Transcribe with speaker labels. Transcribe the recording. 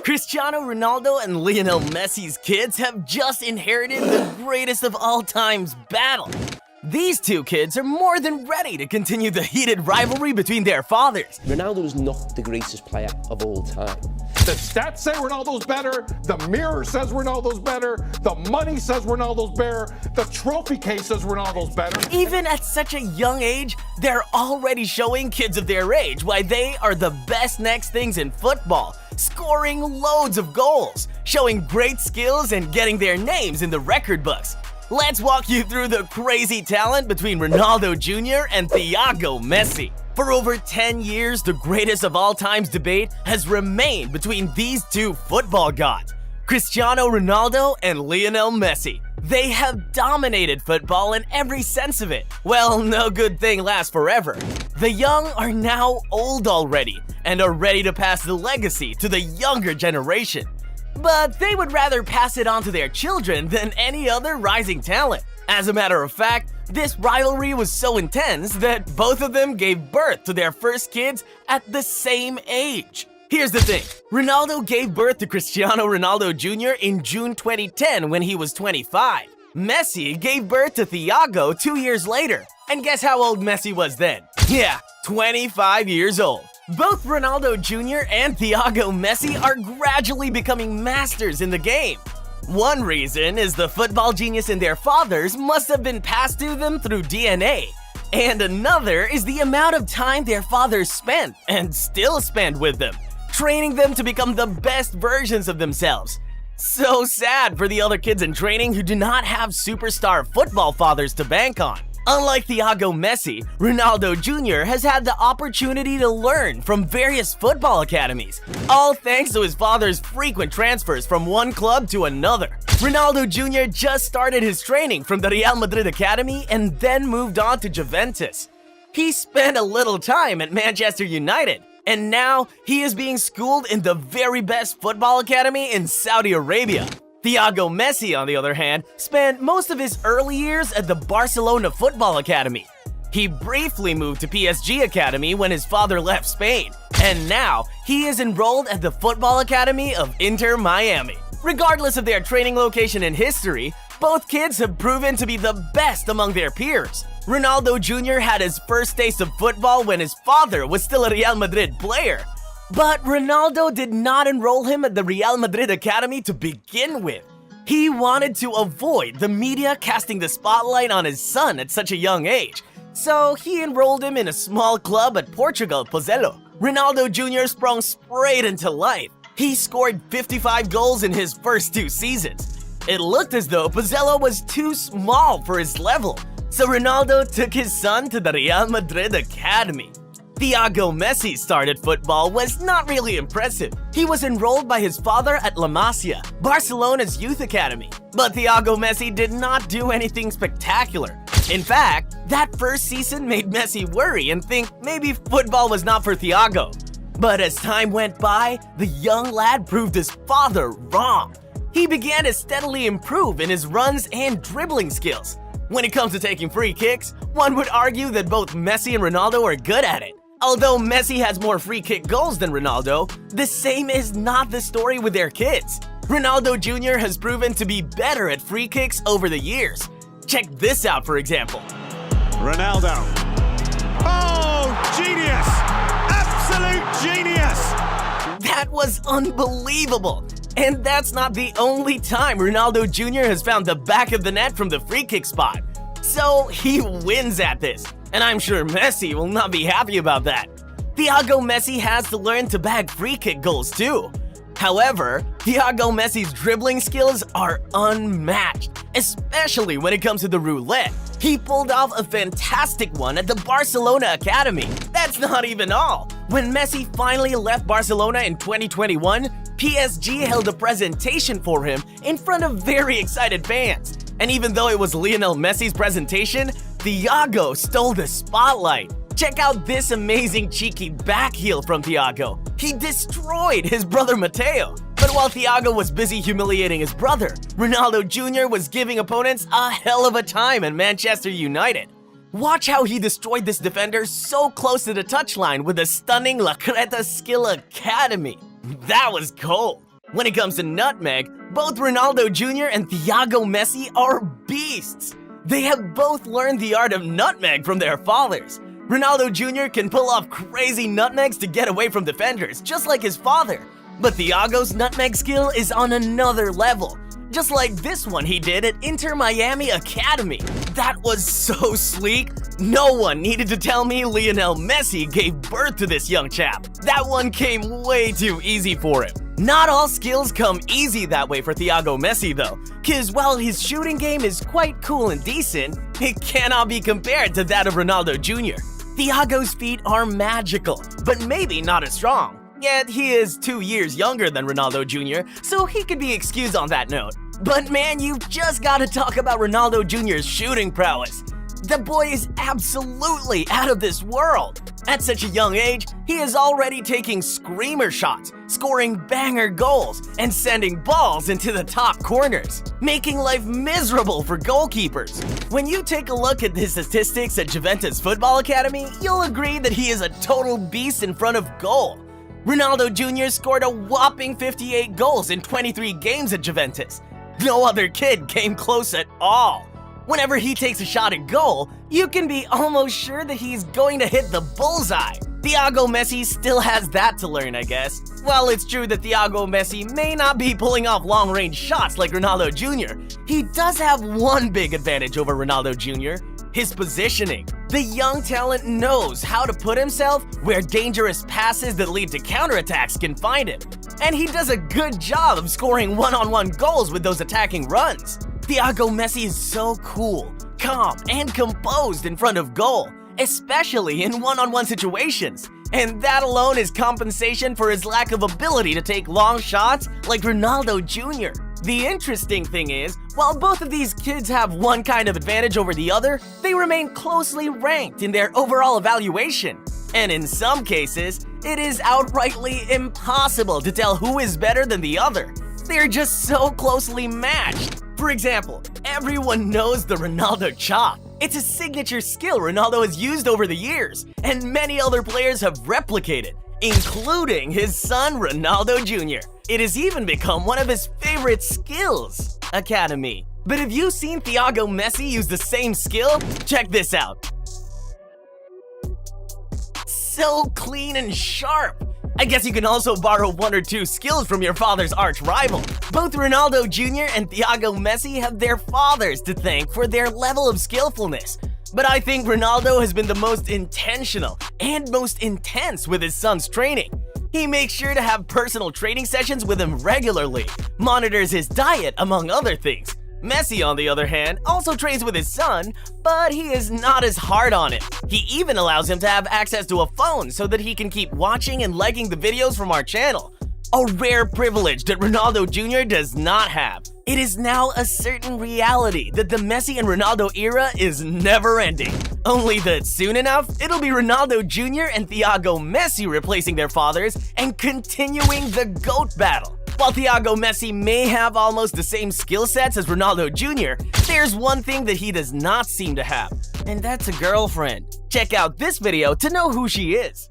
Speaker 1: Cristiano Ronaldo and Lionel Messi's kids have just inherited the greatest of all time's battle. These two kids are more than ready to continue the heated rivalry between their fathers.
Speaker 2: Ronaldo is not the greatest player of all time.
Speaker 3: The stats say Ronaldo's better, the mirror says Ronaldo's better, the money says Ronaldo's better, the trophy case says Ronaldo's better.
Speaker 1: Even at such a young age, they're already showing kids of their age why they are the best next things in football, scoring loads of goals, showing great skills, and getting their names in the record books. Let's walk you through the crazy talent between Ronaldo Jr. and Thiago Messi. For over 10 years, the greatest of all time's debate has remained between these two football gods, Cristiano Ronaldo and Lionel Messi. They have dominated football in every sense of it. Well, no good thing lasts forever. The young are now old already and are ready to pass the legacy to the younger generation. But they would rather pass it on to their children than any other rising talent. As a matter of fact, this rivalry was so intense that both of them gave birth to their first kids at the same age. Here's the thing, Ronaldo gave birth to Cristiano Ronaldo Jr. in June 2010 when he was 25. Messi gave birth to Thiago 2 years later. And guess how old Messi was then? Yeah, 25 years old. Both Ronaldo Jr. and Thiago Messi are gradually becoming masters in the game. One reason is the football genius in their fathers must have been passed to them through DNA. And another is the amount of time their fathers spent, and still spend with them, training them to become the best versions of themselves. So sad for the other kids in training who do not have superstar football fathers to bank on. Unlike Thiago Messi, Ronaldo Jr. has had the opportunity to learn from various football academies, all thanks to his father's frequent transfers from one club to another. Ronaldo Jr. just started his training from the Real Madrid Academy and then moved on to Juventus. He spent a little time at Manchester United, and now he is being schooled in the very best football academy in Saudi Arabia. Thiago Messi, on the other hand, spent most of his early years at the Barcelona Football Academy. He briefly moved to PSG Academy when his father left Spain, and now he is enrolled at the Football Academy of Inter Miami. Regardless of their training location and history, both kids have proven to be the best among their peers. Ronaldo Jr. had his first taste of football when his father was still a Real Madrid player. But Ronaldo did not enroll him at the Real Madrid Academy to begin with. He wanted to avoid the media casting the spotlight on his son at such a young age, so he enrolled him in a small club at Portugal, Pozuelo. Ronaldo Jr. sprung straight into life. He scored 55 goals in his first 2 seasons. It looked as though Pozuelo was too small for his level, so Ronaldo took his son to the Real Madrid Academy. Thiago Messi started football was not really impressive. He was enrolled by his father at La Masia, Barcelona's youth academy. But Thiago Messi did not do anything spectacular. In fact, that first season made Messi worry and think maybe football was not for Thiago. But as time went by, the young lad proved his father wrong. He began to steadily improve in his runs and dribbling skills. When it comes to taking free kicks, one would argue that both Messi and Ronaldo are good at it. Although Messi has more free kick goals than Ronaldo, the same is not the story with their kids. Ronaldo Jr. has proven to be better at free kicks over the years. Check this out, for example.
Speaker 4: Ronaldo. Oh, genius! Absolute genius!
Speaker 1: That was unbelievable. And that's not the only time Ronaldo Jr. has found the back of the net from the free kick spot. So he wins at this. And I'm sure Messi will not be happy about that. Thiago Messi has to learn to bag free kick goals too. However, Thiago Messi's dribbling skills are unmatched, especially when it comes to the roulette. He pulled off a fantastic one at the Barcelona Academy. That's not even all. When Messi finally left Barcelona in 2021, PSG held a presentation for him in front of very excited fans. And even though it was Lionel Messi's presentation, Thiago stole the spotlight. Check out this amazing cheeky back heel from Thiago. He destroyed his brother Mateo. But while Thiago was busy humiliating his brother, Ronaldo Jr. was giving opponents a hell of a time at Manchester United. Watch how he destroyed this defender so close to the touchline with a stunning La Creta Skill Academy. That was cold. When it comes to nutmeg, both Ronaldo Jr. and Thiago Messi are beasts. They have both learned the art of nutmeg from their fathers. Ronaldo Jr. can pull off crazy nutmegs to get away from defenders, just like his father. But Thiago's nutmeg skill is on another level, just like this one he did at Inter Miami Academy. That was so sleek. No one needed to tell me Lionel Messi gave birth to this young chap. That one came way too easy for him. Not all skills come easy that way for Thiago Messi though, cause while his shooting game is quite cool and decent, it cannot be compared to that of Ronaldo Jr. Thiago's feet are magical, but maybe not as strong. Yet he is 2 years younger than Ronaldo Jr., so he could be excused on that note. But man, you've just got to talk about Ronaldo Jr.'s shooting prowess. The boy is absolutely out of this world. At such a young age, he is already taking screamer shots, scoring banger goals, and sending balls into the top corners, making life miserable for goalkeepers. When you take a look at his statistics at Juventus Football Academy, you'll agree that he is a total beast in front of goal. Ronaldo Jr. scored a whopping 58 goals in 23 games at Juventus. No other kid came close at all. Whenever he takes a shot at goal, you can be almost sure that he's going to hit the bullseye. Thiago Messi still has that to learn, I guess. While it's true that Thiago Messi may not be pulling off long-range shots like Ronaldo Jr., he does have one big advantage over Ronaldo Jr., his positioning. The young talent knows how to put himself where dangerous passes that lead to counterattacks can find him. And he does a good job of scoring one-on-one goals with those attacking runs. Thiago Messi is so cool, calm, and composed in front of goal, especially in one-on-one situations. And that alone is compensation for his lack of ability to take long shots like Ronaldo Jr. The interesting thing is, while both of these kids have one kind of advantage over the other, they remain closely ranked in their overall evaluation. And in some cases, it is outrightly impossible to tell who is better than the other. They're just so closely matched. For example, everyone knows the Ronaldo chop. It's a signature skill Ronaldo has used over the years, and many other players have replicated, including his son Ronaldo Jr. It has even become one of his favorite skills, Academy. But have you seen Thiago Messi use the same skill? Check this out. So clean and sharp. I guess you can also borrow one or two skills from your father's arch rival. Both Ronaldo Jr. and Thiago Messi have their fathers to thank for their level of skillfulness. But I think Ronaldo has been the most intentional and most intense with his son's training. He makes sure to have personal training sessions with him regularly, monitors his diet, among other things. Messi, on the other hand, also trains with his son, but he is not as hard on him. He even allows him to have access to a phone so that he can keep watching and liking the videos from our channel. A rare privilege that Ronaldo Jr. does not have. It is now a certain reality that the Messi and Ronaldo era is never ending. Only that soon enough, it'll be Ronaldo Jr. and Thiago Messi replacing their fathers and continuing the GOAT battle. While Thiago Messi may have almost the same skill sets as Ronaldo Jr., there's one thing that he does not seem to have, and that's a girlfriend. Check out this video to know who she is.